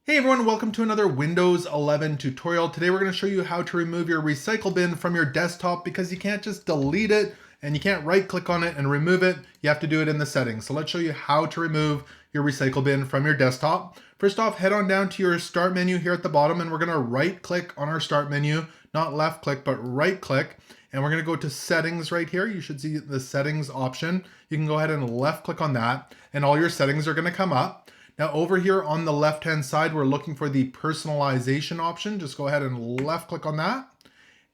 Hey everyone, welcome to another Windows 11 tutorial. Today we're going to show you how to remove your recycle bin from your desktop because you can't just delete it and you can't right click on it and remove it. You have to do it in the settings. So let's show you how to remove your recycle bin from your desktop. First off, head on down to your start menu here at the bottom and we're going to right click on our start menu, not left click, but right click. And we're going to go to settings right here. You should see the settings option. You can go ahead and left click on that and all your settings are going to come up. Now over here on the left-hand side, we're looking for the personalization option. Just go ahead and left click on that.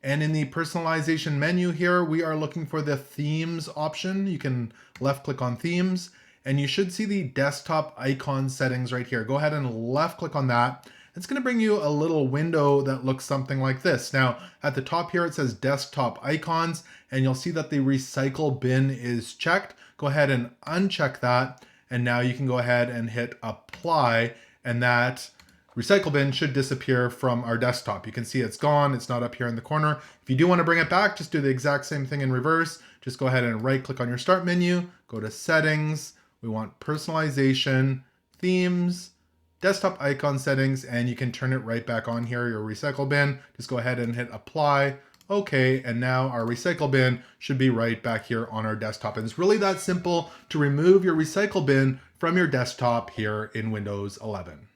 And in the personalization menu here, we are looking for the themes option. You can left click on themes and you should see the desktop icon settings right here. Go ahead and left click on that. It's going to bring you a little window that looks something like this. Now at the top here, it says desktop icons and you'll see that the recycle bin is checked. Go ahead and uncheck that. And now you can go ahead and hit apply and that recycle bin should disappear from our desktop. You can see it's gone. It's not up here in the corner. If you do want to bring it back, just do the exact same thing in reverse. Just go ahead and right click on your start menu, go to settings. We want personalization, themes, desktop icon settings, and you can turn it right back on here, your recycle bin. Just go ahead and hit apply. Okay, and now our recycle bin should be right back here on our desktop. And it's really that simple to remove your recycle bin from your desktop here in Windows 11.